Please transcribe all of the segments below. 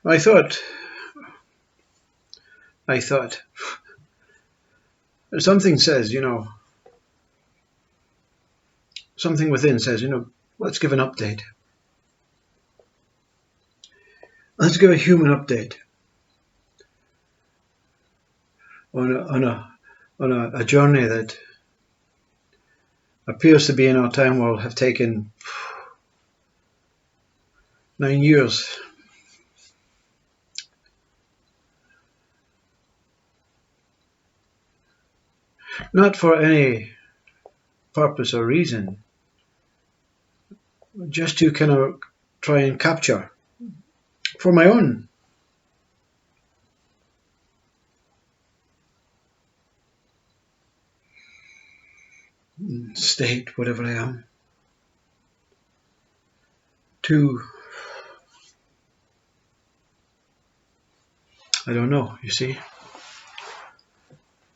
I thought, something says, something within says, let's give an update. Let's give a human update on a journey that appears to be in our time world have taken 9 years. Not for any purpose or reason, just to kind of try and capture for my own state, whatever I am, to, I don't know, you see.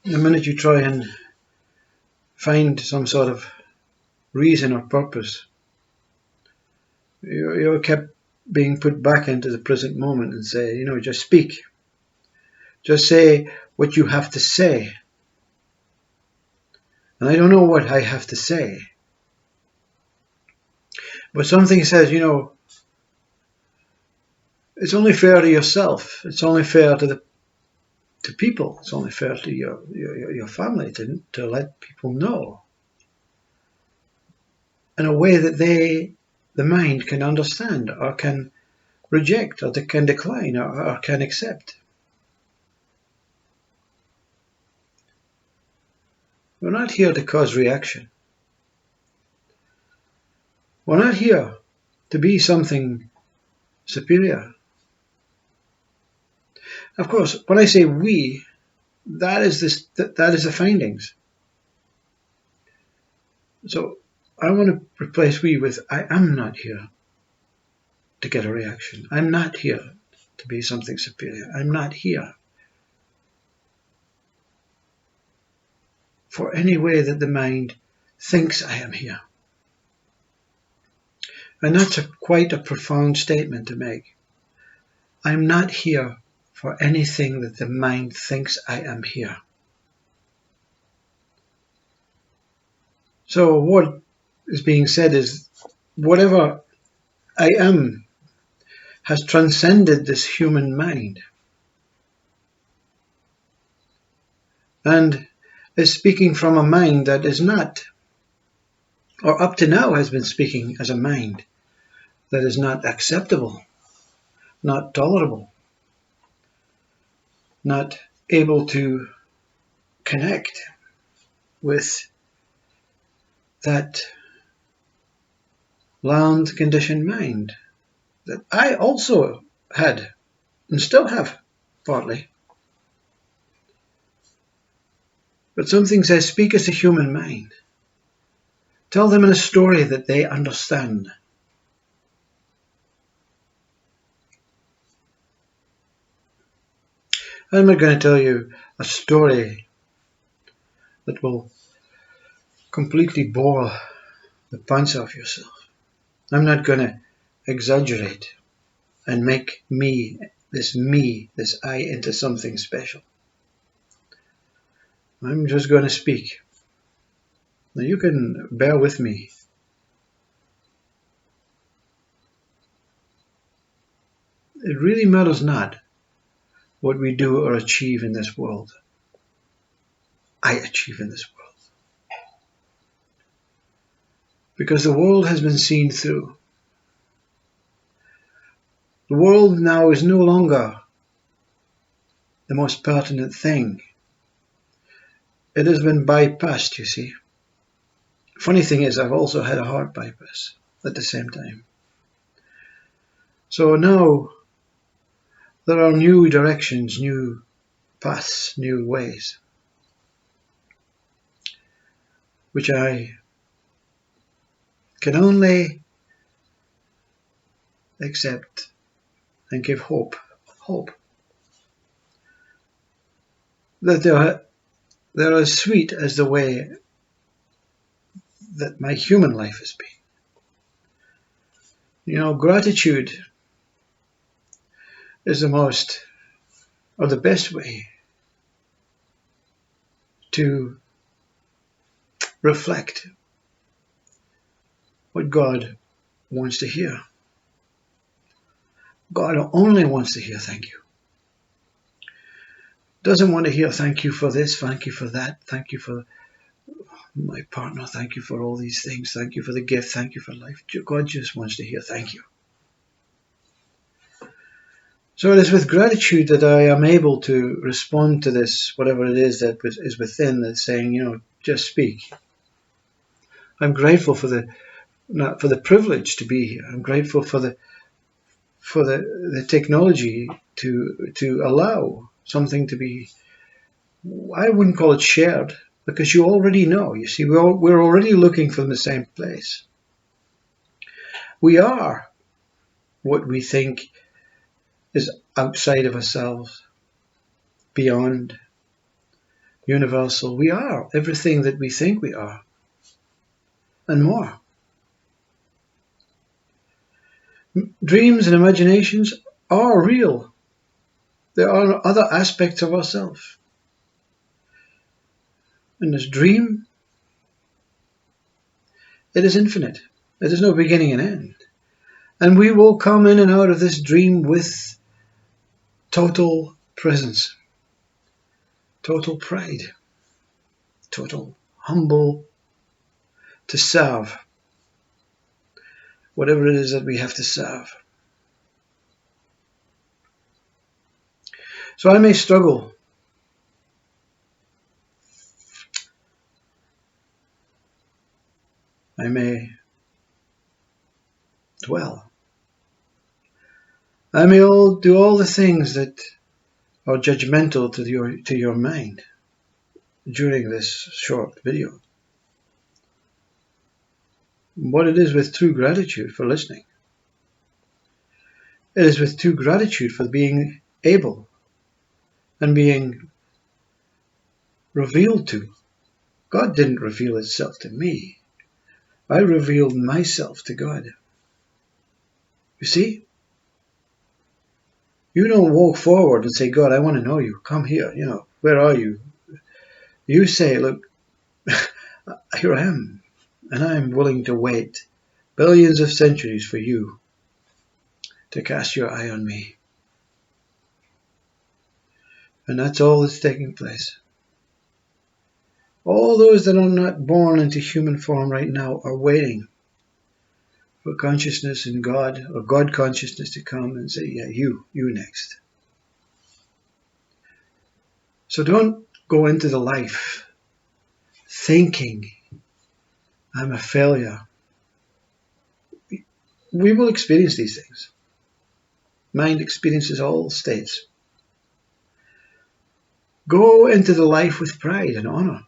The minute you try and find some sort of reason or purpose, you're kept being put back into the present moment and say, just speak. Just say what you have to say. And I don't know what I have to say. But something says, it's only fair to yourself. It's only fair to people. It's only fair to your family to let people know in a way that the mind can understand or can reject or can decline or can accept. We're not here to cause reaction. We're not here to be something superior. Of course, when I say we, that is the findings. So I want to replace we with I am not here to get a reaction. I'm not here to be something superior. I'm not here for any way that the mind thinks I am here. And that's quite a profound statement to make. I'm not here for anything that the mind thinks I am here. So what is being said is whatever I am has transcended this human mind and is speaking from a mind that is not, or up to now has been speaking as a mind that is not acceptable, not tolerable, not able to connect with that land conditioned mind that I also had and still have partly. But something says, speak as a human mind. Tell them in a story that they understand. I'm not going to tell you a story that will completely bore the pants off yourself. I'm not going to exaggerate and make this I, into something special. I'm just going to speak. Now you can bear with me. It really matters not what we do or achieve in this world. I achieve in this world. Because the world has been seen through. The world now is no longer the most pertinent thing. It has been bypassed, you see. Funny thing is, I've also had a heart bypass at the same time. So now there are new directions, new paths, new ways, which I can only accept and give hope that they're as sweet as the way that my human life has been. Gratitude is the most, or the best way to reflect what God wants to hear. God only wants to hear thank you. Doesn't want to hear thank you for this, thank you for that, thank you for my partner, thank you for all these things, thank you for the gift, thank you for life. God just wants to hear thank you. So it is with gratitude that I am able to respond to this, whatever it is that is within that's saying, just speak. I'm grateful for the privilege to be here. I'm grateful for the technology to allow something to be, I wouldn't call it shared, because you already know. You see, we're already looking from the same place. We are what we think is outside of ourselves, beyond, universal. We are everything that we think we are, and more. Dreams and imaginations are real. There are other aspects of ourselves. In this dream, it is infinite. It is no beginning and end. And we will come in and out of this dream with total presence, total pride, total humble to serve whatever it is that we have to serve. So I may struggle. I may dwell. I may do all the things that are judgmental to your mind during this short video. But it is with true gratitude for listening. It is with true gratitude for being able and being revealed to. God didn't reveal itself to me. I revealed myself to God. You see? You don't walk forward and say, God, I want to know you. Come here. Where are you? You say, look, here I am. And I am willing to wait billions of centuries for you to cast your eye on me. And that's all that's taking place. All those that are not born into human form right now are waiting for consciousness and God, or God consciousness, to come and say, yeah, you next. So don't go into the life thinking I'm a failure. We will experience these things. Mind experiences all states. Go into the life with pride and honor.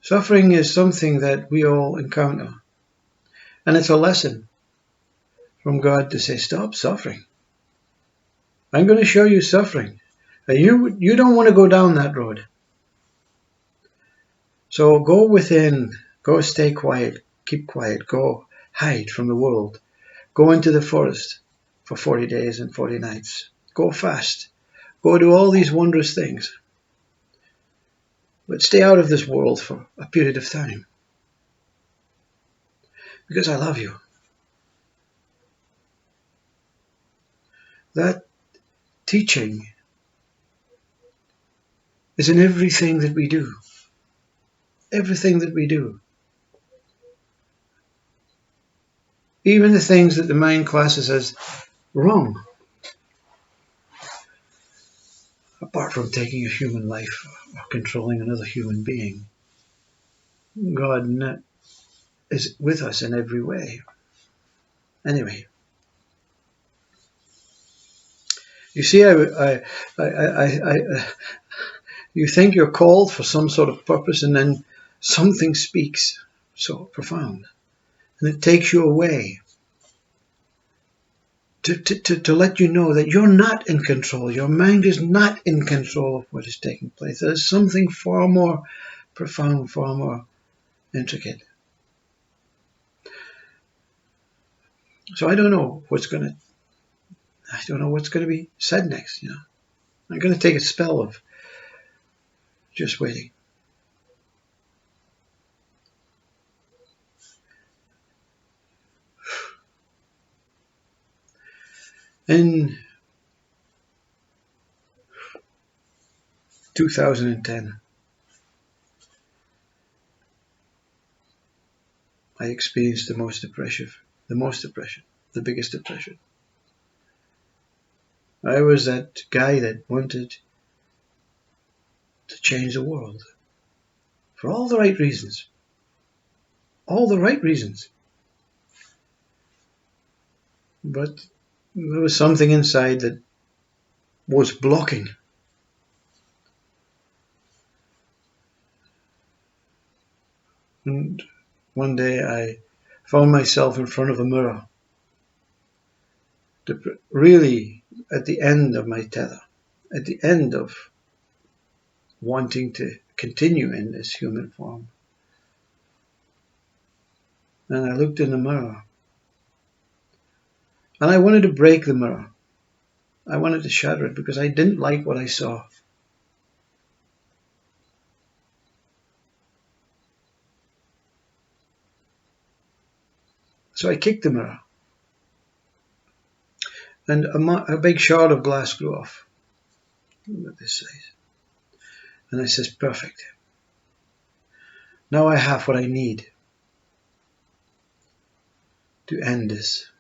Suffering is something that we all encounter. And it's a lesson from God to say, stop suffering. I'm going to show you suffering. You don't want to go down that road. So go within, go stay quiet, keep quiet, go hide from the world. Go into the forest for 40 days and 40 nights. Go fast. Go do all these wondrous things. But stay out of this world for a period of time. Because I love you. That teaching is in everything that we do. Everything that we do. Even the things that the mind classes as wrong. Apart from taking a human life or controlling another human being. God is with us in every way. Anyway. You see, you think you're called for some sort of purpose, and then something speaks so profound. And it takes you away to let you know that you're not in control. Your mind is not in control of what is taking place. There's something far more profound, far more intricate. So I don't know what's going to be said next. I'm going to take a spell of just waiting. In 2010, I experienced the biggest depression. I was that guy that wanted to change the world for all the right reasons. All the right reasons. But there was something inside that was blocking. And one day I found myself in front of a mirror, really at the end of my tether, at the end of wanting to continue in this human form. And I looked in the mirror. And I wanted to break the mirror. I wanted to shatter it because I didn't like what I saw. So I kicked the mirror. And a big shard of glass grew off. Look at this size. And I says, perfect. Now I have what I need to end this.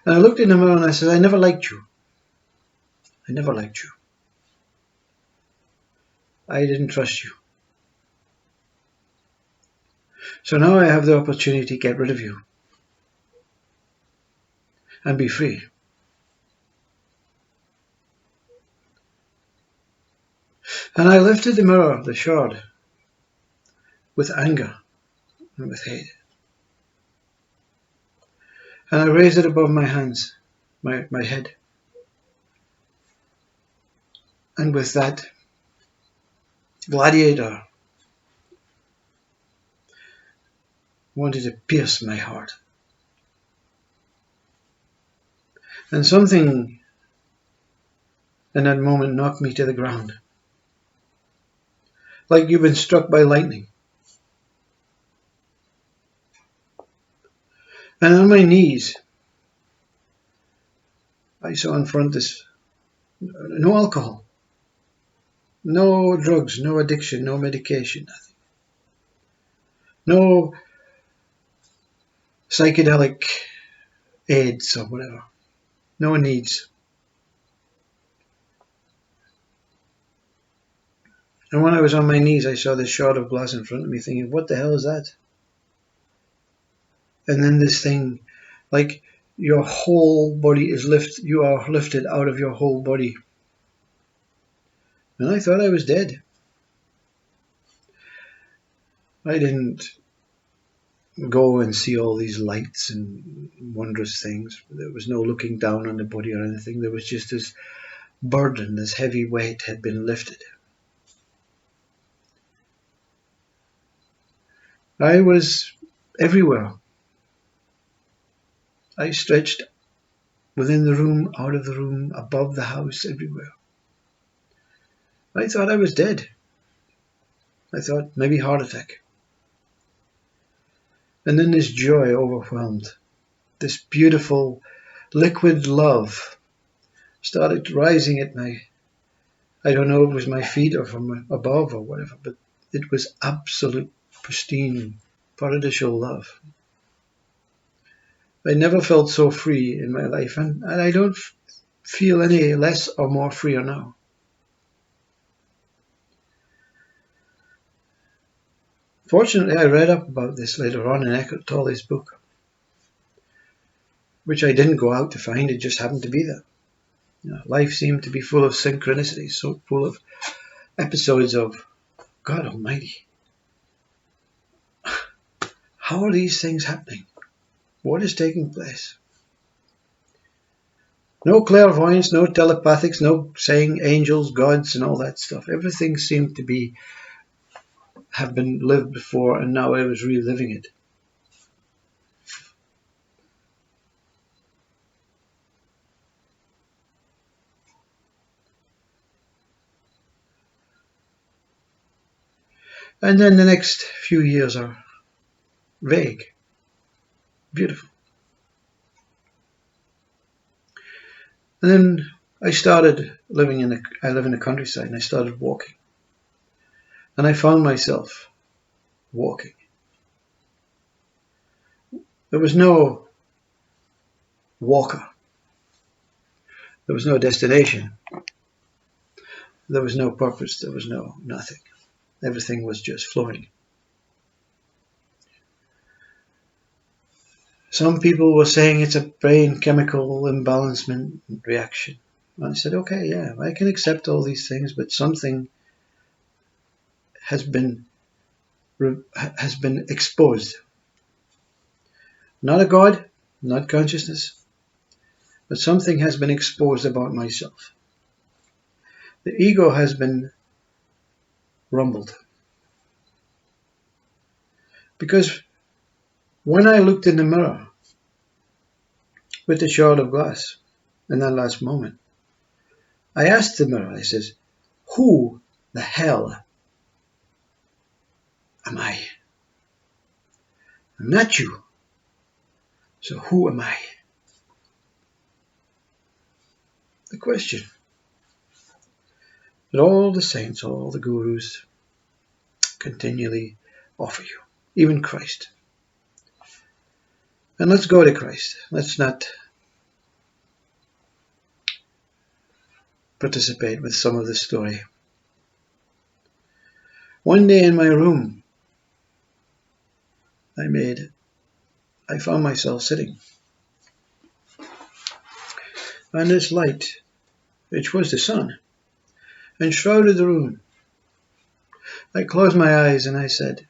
And I looked in the mirror and I said, I never liked you. I never liked you. I didn't trust you. So now I have the opportunity to get rid of you and be free. And I lifted the mirror, the shard, with anger and with hate. And I raised it above my hands, my head. And with that, gladiator wanted to pierce my heart. And something in that moment knocked me to the ground. Like you've been struck by lightning. And on my knees, I saw in front this, no alcohol, no drugs, no addiction, no medication, nothing. No psychedelic aids or whatever. No needs. And when I was on my knees, I saw this shard of glass in front of me thinking, what the hell is that? And then this thing, like your whole body is you are lifted out of your whole body. And I thought I was dead. I didn't go and see all these lights and wondrous things. There was no looking down on the body or anything. There was just this burden, this heavy weight had been lifted. I was everywhere. I stretched within the room, out of the room, above the house, everywhere. I thought I was dead. I thought maybe heart attack. And then this joy overwhelmed. This beautiful liquid love started rising at my, I don't know if it was my feet or from above or whatever, but it was absolute pristine paradisial love. I never felt so free in my life, and I don't feel any less or more freer now. Fortunately, I read up about this later on in Eckhart Tolle's book, which I didn't go out to find, it just happened to be there. Life seemed to be full of synchronicities, so full of episodes of, God Almighty, how are these things happening? What is taking place? No clairvoyance, no telepathics, no saying angels, gods, and all that stuff. Everything seemed to have been lived before, and now I was reliving it. And then the next few years are vague, beautiful. And then I started living I live in the countryside, and I started walking. And I found myself walking. There was no walker. There was no destination. There was no purpose. There was no nothing. Everything was just flowing. Some people were saying it's a brain chemical imbalancement reaction. And I said, okay, yeah, I can accept all these things, but something has been exposed. Not a God, not consciousness, but something has been exposed about myself. The ego has been rumbled. Because when I looked in the mirror with the shard of glass in that last moment, I asked the mirror, I says, who the hell am I? I'm not you. So who am I? The question that all the saints, all the gurus continually offer you, even Christ. And let's go to Christ. Let's not participate with some of the story. One day in my room, I found myself sitting. And this light, which was the sun, enshrouded the room. I closed my eyes and I said,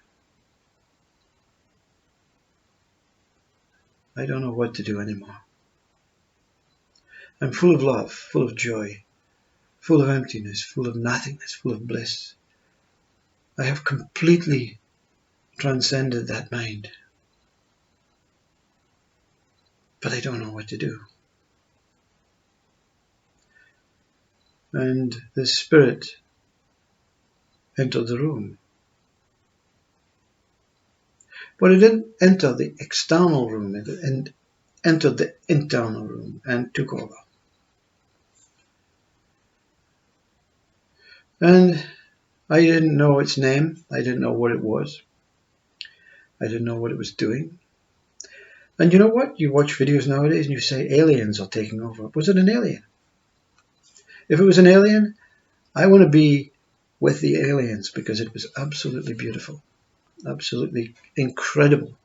I don't know what to do anymore. I'm full of love, full of joy, full of emptiness, full of nothingness, full of bliss. I have completely transcended that mind. But I don't know what to do. And the spirit entered the room. But it didn't enter the external room, it entered the internal room and took over. And I didn't know its name. I didn't know what it was. I didn't know what it was doing. And you know what? You watch videos nowadays and you say aliens are taking over. Was it an alien? If it was an alien, I want to be with the aliens because it was absolutely beautiful. Absolutely incredible.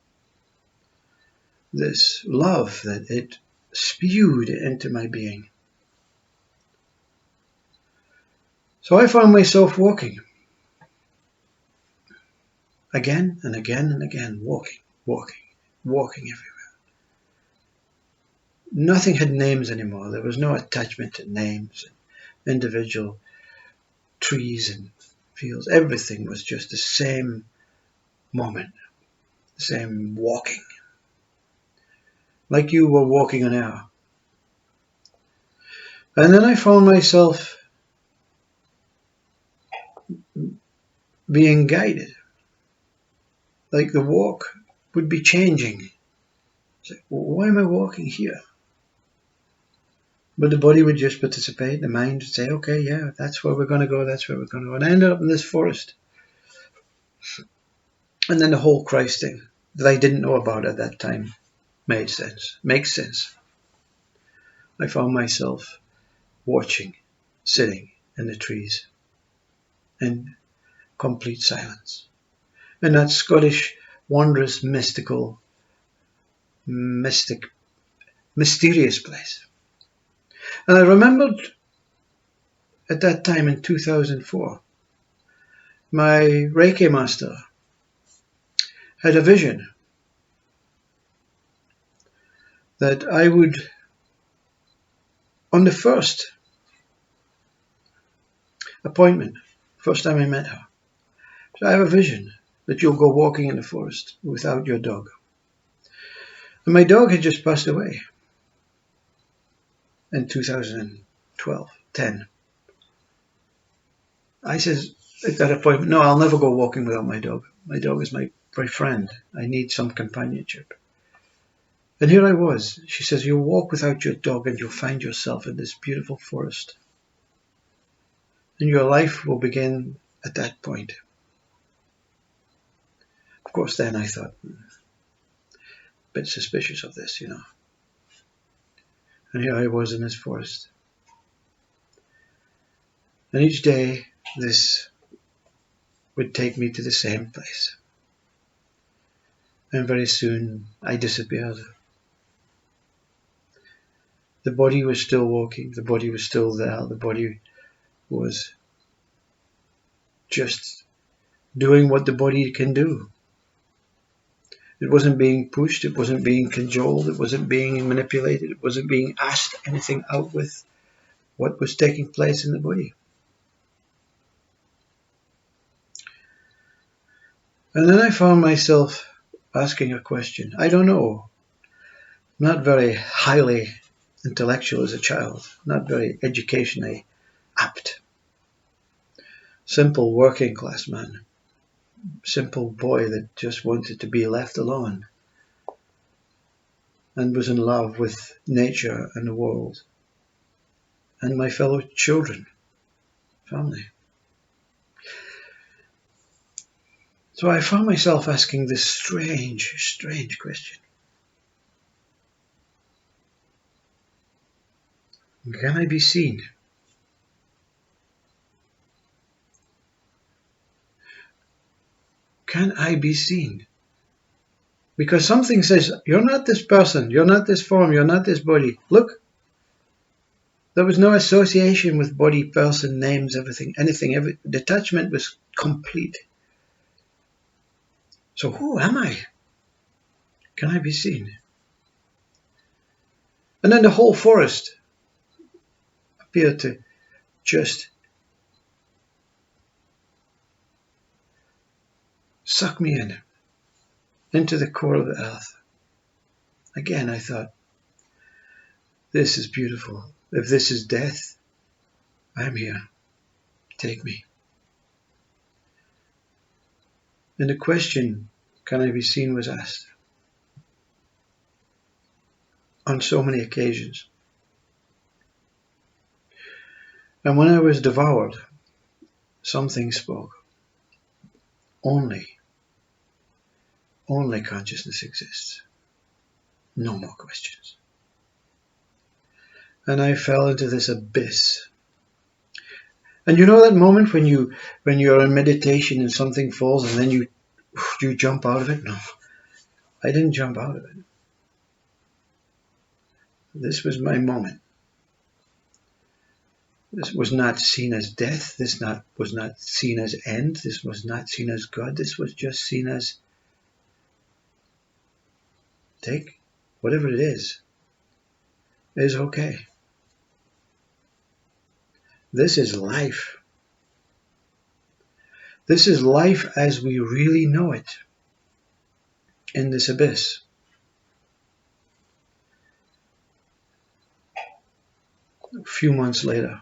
This love that it spewed into my being. So I found myself walking. Again and again and again, walking everywhere. Nothing had names anymore. There was no attachment to names, individual trees and fields. Everything was just the same moment, the same walking. Like you were walking an hour. And then I found myself being guided. Like the walk would be changing. It's like, well, why am I walking here? But the body would just participate. The mind would say, okay, yeah, that's where we're going to go. That's where we're going to go. And I ended up in this forest. And then the whole Christ thing that I didn't know about at that time makes sense. I found myself watching, sitting in the trees in complete silence. In that Scottish, wondrous, mysterious place. And I remembered at that time in 2004, my Reiki master had a vision that I would, on the first appointment, first time I met her, so I have a vision that you'll go walking in the forest without your dog. And my dog had just passed away in 2012, 10. I says, at that appointment, no, I'll never go walking without my dog. My dog is my friend. I need some companionship. And here I was. She says, you'll walk without your dog and you'll find yourself in this beautiful forest. And your life will begin at that point. Of course, then I thought, a bit suspicious of this, And here I was in this forest. And each day, this would take me to the same place. And very soon, I disappeared. The body was still walking. The body was still there. The body was just doing what the body can do. It wasn't being pushed. It wasn't being cajoled. It wasn't being manipulated. It wasn't being asked anything out with what was taking place in the body. And then I found myself asking a question. I don't know. I'm not very highly intellectual as a child. Not very educationally apt. Simple working class man. Simple boy that just wanted to be left alone and was in love with nature and the world and my fellow children, family. So I found myself asking this strange question. Can I be seen? Can I be seen? Because something says, you're not this person, you're not this form, you're not this body. Look, there was no association with body, person, names, anything. Detachment was complete. So who am I? Can I be seen? And then the whole forest appeared to just suck me into the core of the earth. Again, I thought, this is beautiful. If this is death, I'm here. Take me. And the question, can I be seen, was asked on so many occasions. And when I was devoured, something spoke. Only consciousness exists. No more questions. And I fell into this abyss. And you know that moment when you're in meditation and something falls and then you jump out of it? No, I didn't jump out of it. This was my moment. This was not seen as death. This was not seen as end. This was not seen as God. This was just seen as take whatever it is okay. This is life. This is life as we really know it in this abyss. A few months later,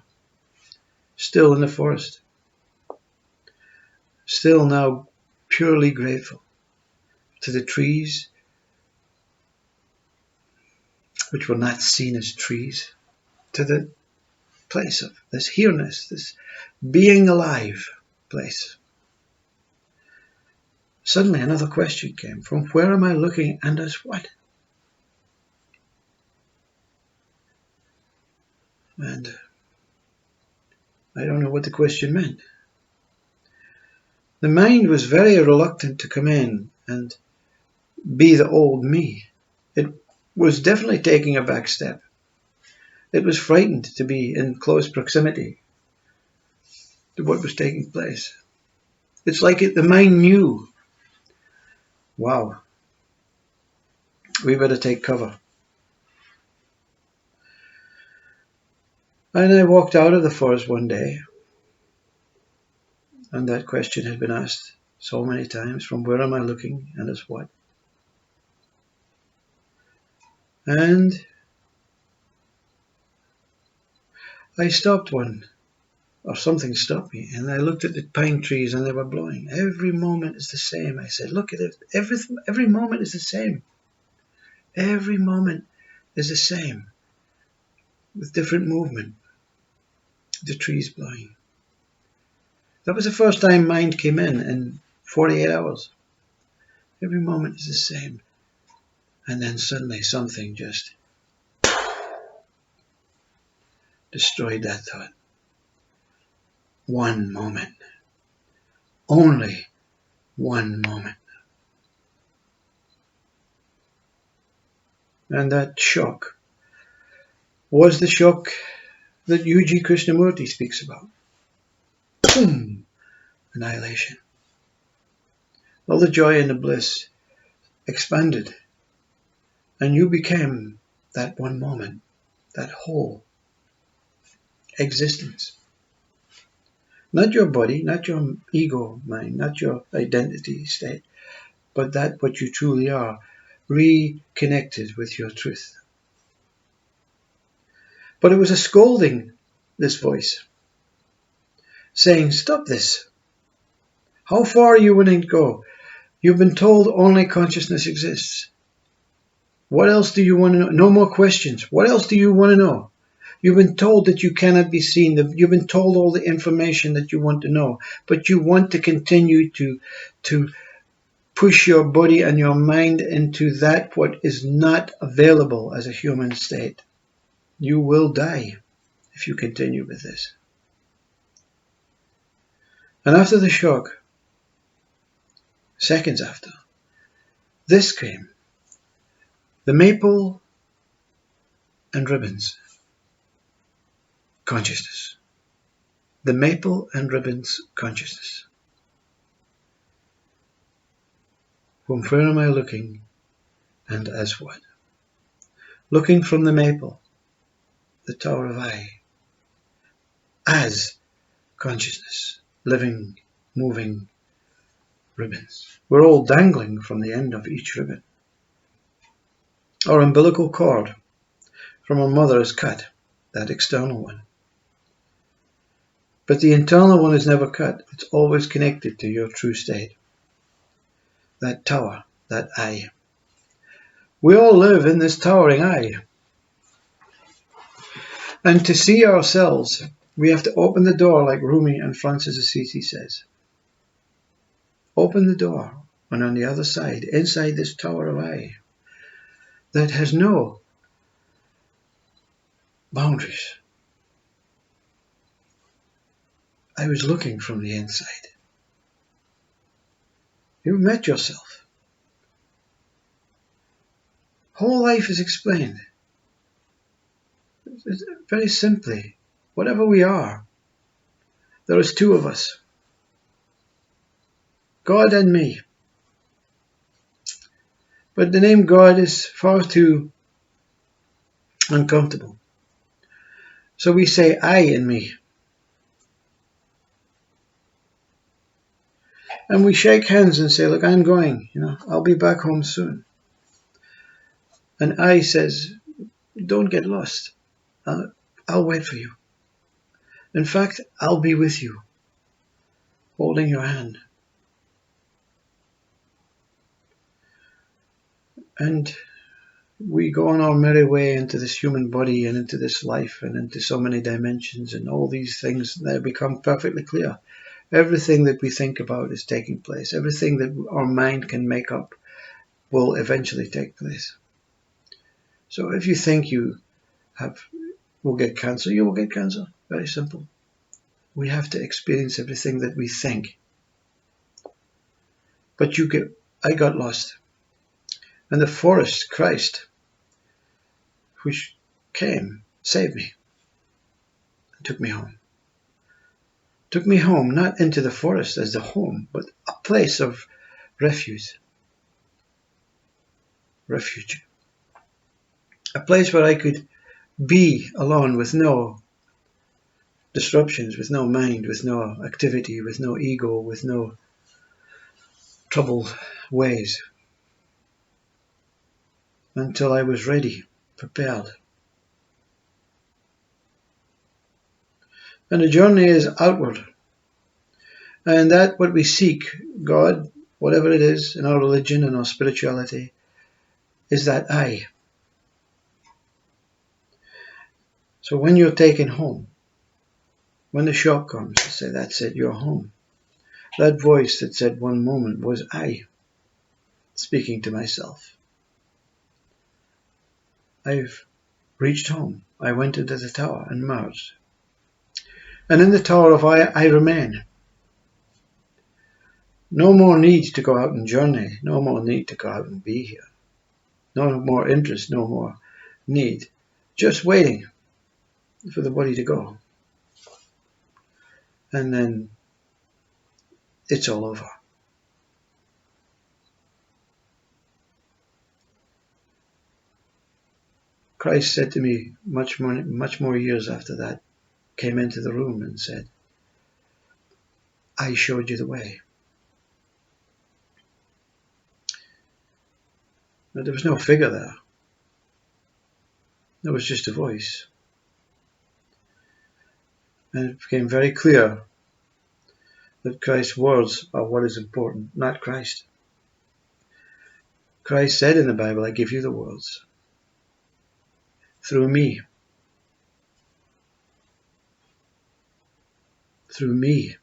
still in the forest, still now purely grateful to the trees, which were not seen as trees, to the place of this here-ness, this being alive place. Suddenly another question came. From where am I looking and as what? And I don't know what the question meant. The mind was very reluctant to come in and be the old me. It was definitely taking a back step. It was frightened to be in close proximity to what was taking place. It's like the mind knew, wow, we better take cover. And I walked out of the forest one day, and that question had been asked so many times, from where am I looking and as what? And I stopped one or something stopped me, and I looked at the pine trees and they were blowing. Every moment is the same. I said, look at it. Every moment is the same. Every moment is the same, with different movement. The trees blowing. That was the first time mind came in 48 hours. Every moment is the same. And then suddenly something just destroyed that thought. One moment. Only one moment. And that shock was the shock that U.G. Krishnamurti speaks about. Boom! Annihilation. All the joy and the bliss expanded, and you became that one moment, that whole existence. Not your body, not your ego mind, not your identity state, but that what you truly are, reconnected with your truth. But it was a scolding, this voice, saying, stop this. How far are you willing to go? You've been told only consciousness exists. What else do you want to know? No more questions. What else do you want to know? You've been told that you cannot be seen. You've been told all the information that you want to know, but you want to continue to push your body and your mind into that what is not available as a human state. You will die if you continue with this. And after the shock, seconds after, this came. The maple and ribbons consciousness. The maple and ribbons consciousness. From where am I looking, and as what? Looking from the maple, the Tower of I, as consciousness, living, moving ribbons. We're all dangling from the end of each ribbon. Our umbilical cord from our mother is cut, that external one. But the internal one is never cut. It's always connected to your true state. That tower, that I. We all live in this towering I. And to see ourselves, we have to open the door like Rumi and Francis Assisi says. Open the door, and on the other side, inside this tower of I, that has no boundaries. I was looking from the inside. You met yourself. Whole life is explained. Very simply, whatever we are, there is two of us. God and me. But the name God is far too uncomfortable. So we say I and me. And we shake hands and say, look, I'm going, I'll be back home soon. And I says, don't get lost. I'll wait for you. In fact, I'll be with you, holding your hand. And we go on our merry way into this human body and into this life and into so many dimensions, and all these things, they become perfectly clear. Everything that we think about is taking place. Everything that our mind can make up will eventually take place. So if you think you will get cancer, you will get cancer. Very simple. We have to experience everything that we think. But I got lost. And the forest, Christ, which came, saved me, and took me home. Took me home, not into the forest as the home, but a place of refuge. A place where I could be alone with no disruptions, with no mind, with no activity, with no ego, with no troubled ways, until I was ready, prepared. And the journey is outward. And that what we seek, God, whatever it is in our religion and our spirituality, is that I. So when you're taken home, when the shock comes to say, that's it, you're home. That voice that said one moment was I, speaking to myself. I've reached home. I went into the tower and merged. And in the tower of I remain. No more need to go out and journey. No more need to go out and be here. No more interest, no more need. Just waiting for the body to go. And then it's all over. Christ said to me much more years after that, came into the room and said, I showed you the way. But there was no figure there. There was just a voice. And it became very clear that Christ's words are what is important, not Christ. Christ said in the Bible, I give you the words. Through me. Through me.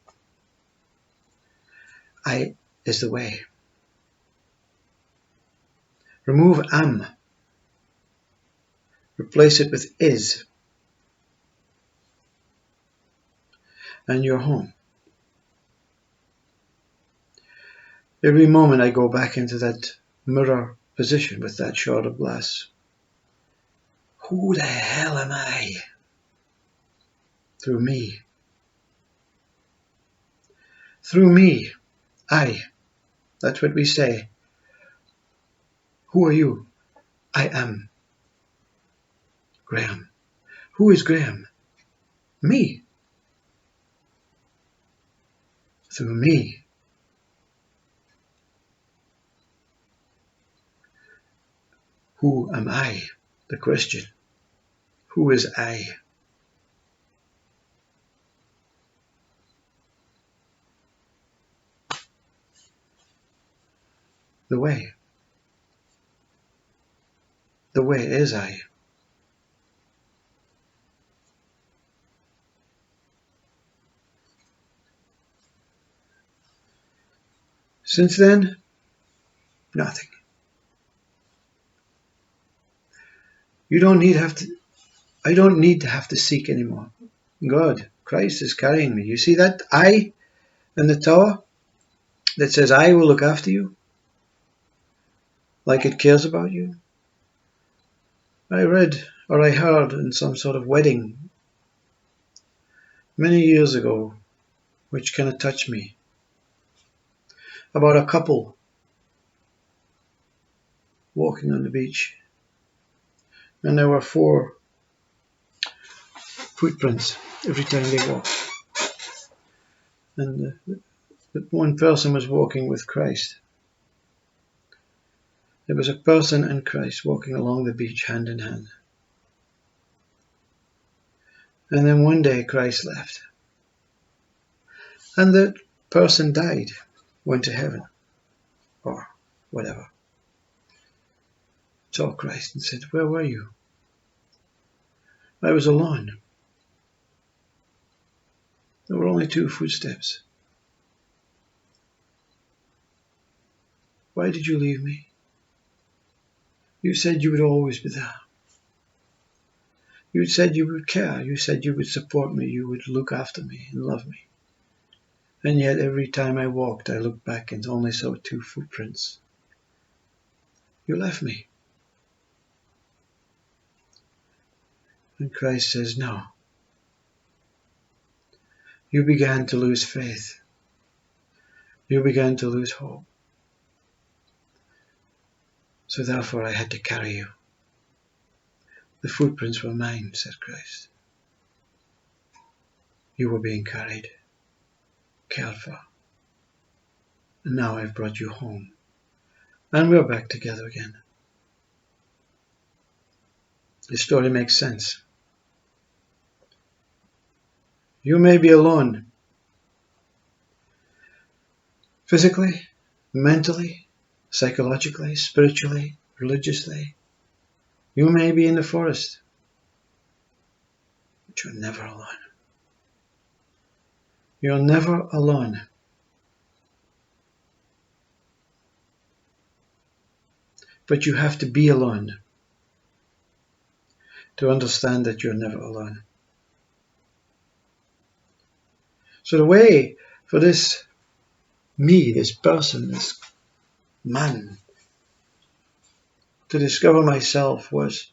I is the way. Remove am. Replace it with is. And you're home. Every moment I go back into that mirror position with that shard of glass. Who the hell am I? Through me. Through me. I. That's what we say. Who are you? I am Graham. Who is Graham? Me. Through me. Who am I? The question. Who is I? The way. The way is I. Since then, nothing. You don't need I don't need to have to seek anymore. God, Christ is carrying me. You see that I in the tower that says I will look after you? Like it cares about you? I read or I heard in some sort of wedding many years ago, which kind of touched me, about a couple walking on the beach. And there were 4 footprints every time they walked. And the one person was walking with Christ. There was a person and Christ walking along the beach hand in hand. And then one day Christ left. And that person died, went to heaven, or whatever. Saw Christ and said, where were you? I was alone. There were only 2 footsteps. Why did you leave me? You said you would always be there. You said you would care. You said you would support me. You would look after me and love me. And yet every time I walked, I looked back and only saw 2 footprints. You left me. And Christ says, no. You began to lose faith. You began to lose hope. So therefore I had to carry you. The footprints were mine, said Christ. You were being carried, cared for. And now I've brought you home. And we're back together again. The story makes sense. You may be alone. Physically, mentally, psychologically, spiritually, religiously. You may be in the forest, but you're never alone. You're never alone. But you have to be alone to understand that you're never alone. So the way for this me, this person, this man, to discover myself was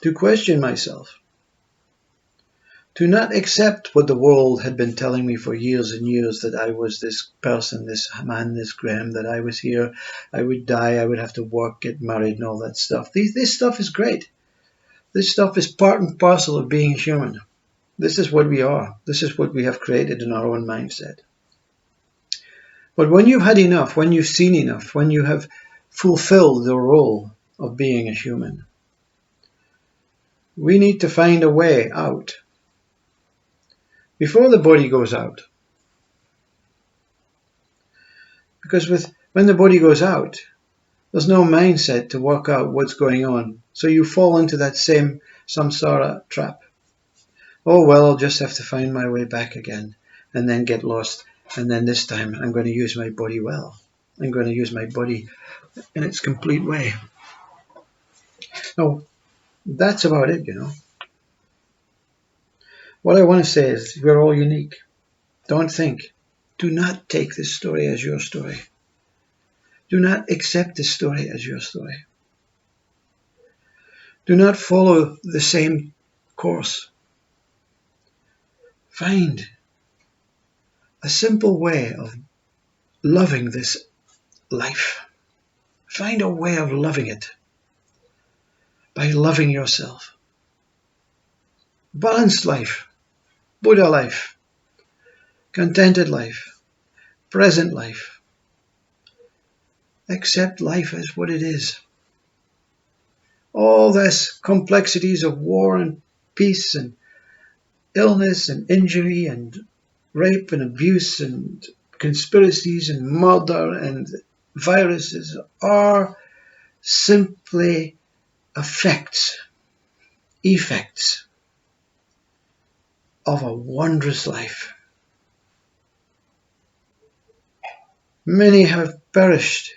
to question myself, to not accept what the world had been telling me for years and years, that I was this person, this man, this Graham, that I was here, I would die, I would have to work, get married and all that stuff. This stuff is great. This stuff is part and parcel of being human. This is what we are. This is what we have created in our own mindset. But when you've had enough, when you've seen enough, when you have fulfilled the role of being a human, we need to find a way out before the body goes out. Because when the body goes out, there's no mindset to work out what's going on. So you fall into that same samsara trap. Oh, well, I'll just have to find my way back again and then get lost. And then this time I'm going to use my body well. I'm going to use my body in its complete way. No, that's about it, What I want to say is we're all unique. Don't think. Do not take this story as your story. Do not accept this story as your story. Do not follow the same course. Find a simple way of loving this life. Find a way of loving it by loving yourself. Balanced life, Buddha life, contented life, present life. Accept life as what it is. All this complexities of war and peace and illness and injury and rape and abuse and conspiracies and murder and viruses are simply effects of a wondrous life. Many have perished.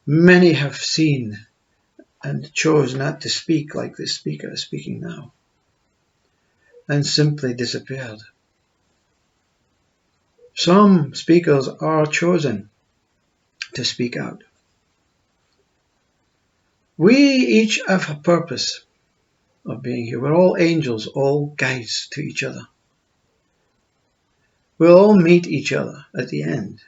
Many have seen and chose not to speak like this speaker is speaking now, and simply disappeared. Some speakers are chosen to speak out. We each have a purpose of being here. We're all angels, all guides to each other. We'll all meet each other at the end.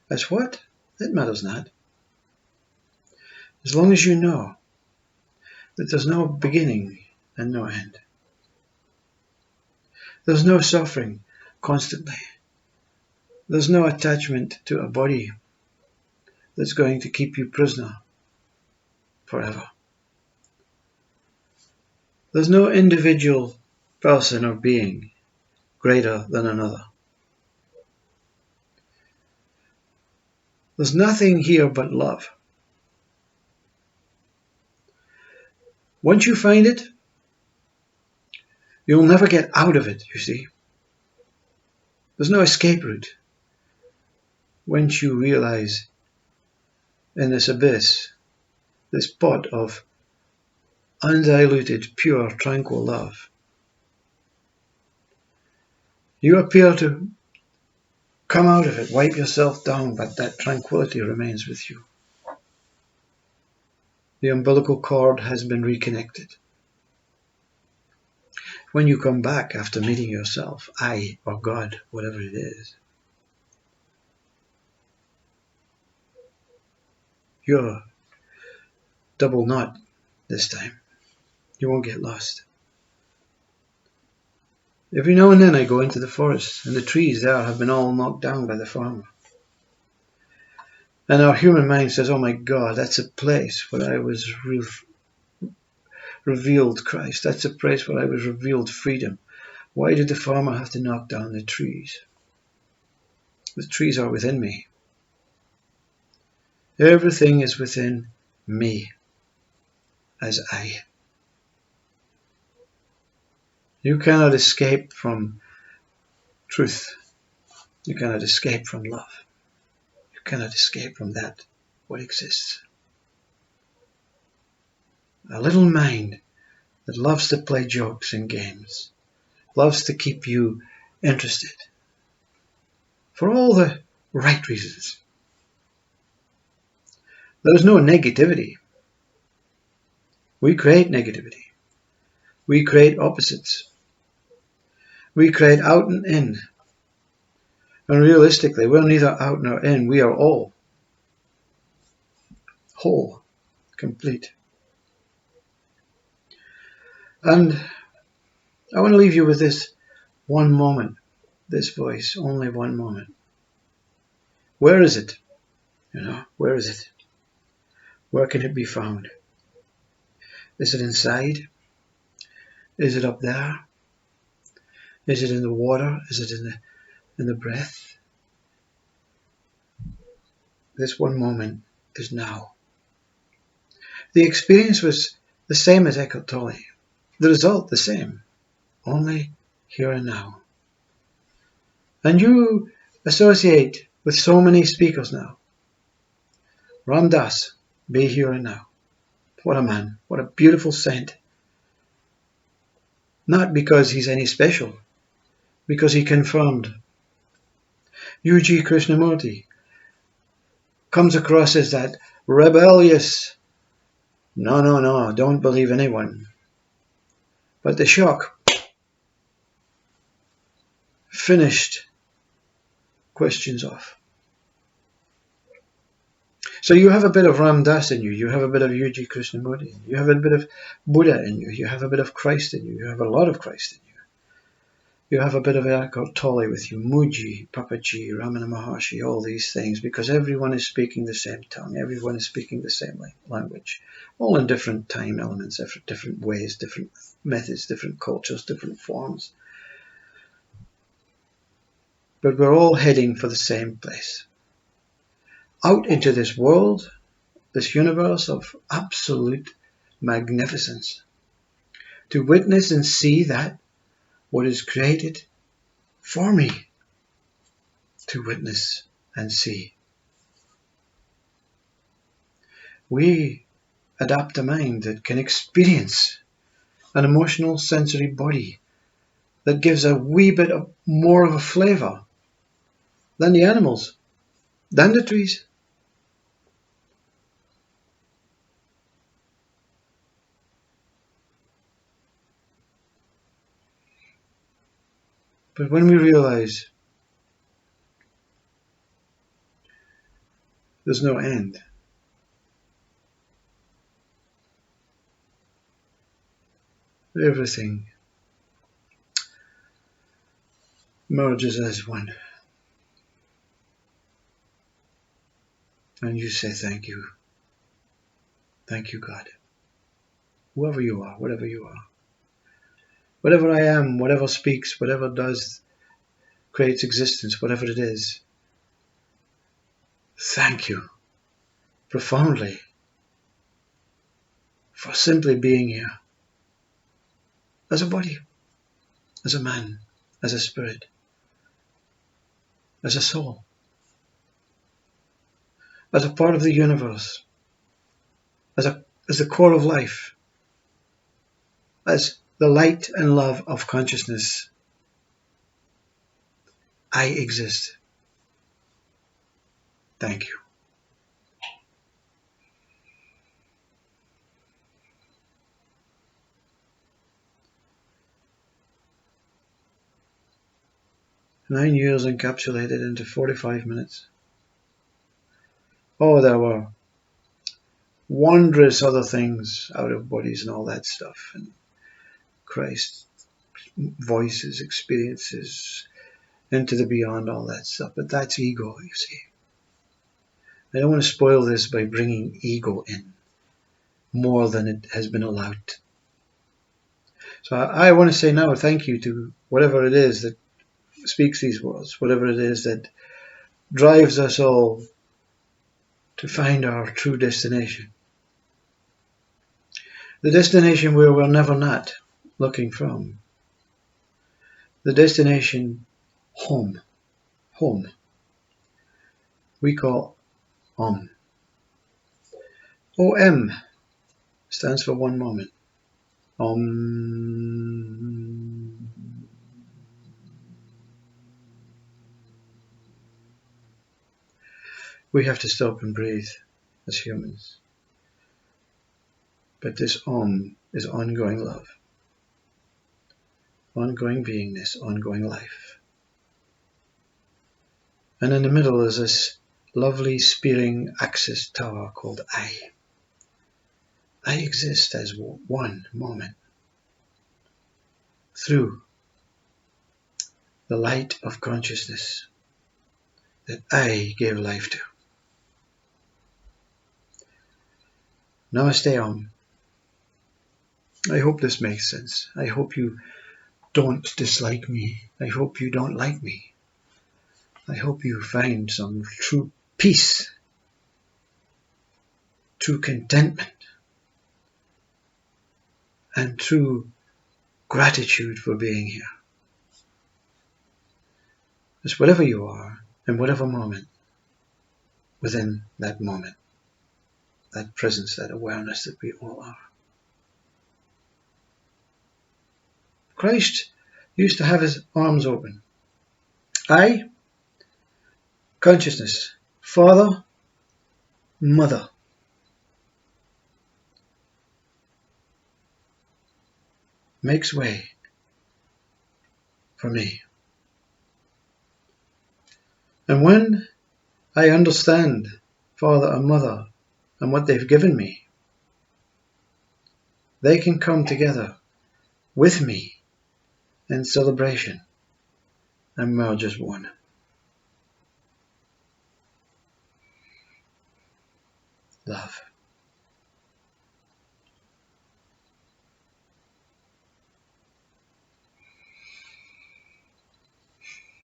As what? It matters not. As long as you know that there's no beginning and no end. There's no suffering constantly. There's no attachment to a body that's going to keep you prisoner forever. There's no individual person or being greater than another. There's nothing here but love. Once you find it, you'll never get out of it, you see. There's no escape route. Once you realize in this abyss, this pot of undiluted, pure, tranquil love, you appear to come out of it, wipe yourself down, but that tranquility remains with you. The umbilical cord has been reconnected. When you come back after meeting yourself, I or God, whatever it is, you're double knot this time. You won't get lost. Every now and then I go into the forest, and the trees there have been all knocked down by the farmer. And our human mind says, oh my God, that's a place where I was revealed Christ. That's the place where I was revealed freedom. Why did the farmer have to knock down the trees? The trees are within me. Everything is within me as I. You cannot escape from truth. You cannot escape from love. You cannot escape from that, what exists. A little mind that loves to play jokes and games, loves to keep you interested for all the right reasons. There's no negativity. We create negativity. We create opposites. We create out and in. And realistically, we're neither out nor in. We are all whole, complete. And I want to leave you with this one moment, this voice, only one moment. Where is it? Where is it? Where can it be found? Is it inside? Is it up there? Is it in the water? Is it in the breath? This one moment is now. The experience was the same as Eckhart Tolle. The result the same, only here and now. And you associate with so many speakers now. Ram Dass, be here and now. What a man, what a beautiful saint. Not because he's any special, because he confirmed. U.G. Krishnamurti comes across as that rebellious, no, don't believe anyone. But the shock finished questions off. So you have a bit of Ram Dass in you, you have a bit of U.G. Krishnamurti in you, you have a bit of Buddha in you, you have a bit of Christ in you, you have a lot of Christ in you. You have a bit of Eckhart Tolle with you, Mooji, Papaji, Ramana Maharshi, all these things, because everyone is speaking the same tongue, everyone is speaking the same language, all in different time elements, different ways, different methods, different cultures, different forms. But we're all heading for the same place. Out into this world, this universe of absolute magnificence, to witness and see that what is created for me to witness and see. We adapt a mind that can experience an emotional sensory body that gives a wee bit of more of a flavour than the animals, than the trees. But when we realize there's no end, everything merges as one. And you say, thank you. Thank you, God. Whoever you are, whatever you are. Whatever I am, whatever speaks, whatever does, creates existence, whatever it is. Thank you profoundly for simply being here. As a body, as a man, as a spirit, as a soul, as a part of the universe, as the core of life, as the light and love of consciousness. I exist. Thank you. "9 years encapsulated into 45 minutes. Oh, there were wondrous other things, out of bodies and all that stuff, and Christ, voices, experiences, into the beyond, all that stuff. But that's ego, you see. I don't want to spoil this by bringing ego in more than it has been allowed So I want to say now thank you to whatever it is that speaks these words, whatever it is that drives us all to find our true destination. The destination where we're never not looking from. The destination home. Home. We call Om. OM stands for one moment. Om. We have to stop and breathe as humans. But this Om is ongoing love, ongoing beingness, ongoing life. And in the middle is this lovely spearing axis tower called I. I exist as one moment through the light of consciousness that I gave life to. Namaste Om. I hope this makes sense. I hope you don't dislike me. I hope you don't like me. I hope you find some true peace, true contentment, and true gratitude for being here. Because whatever you are, in whatever moment, within that moment, that presence, that awareness that we all are. Christ used to have his arms open. I, consciousness, Father, Mother. Makes way for me. And when I understand Father and Mother and what they've given me, they can come together with me in celebration and merge as one. Love.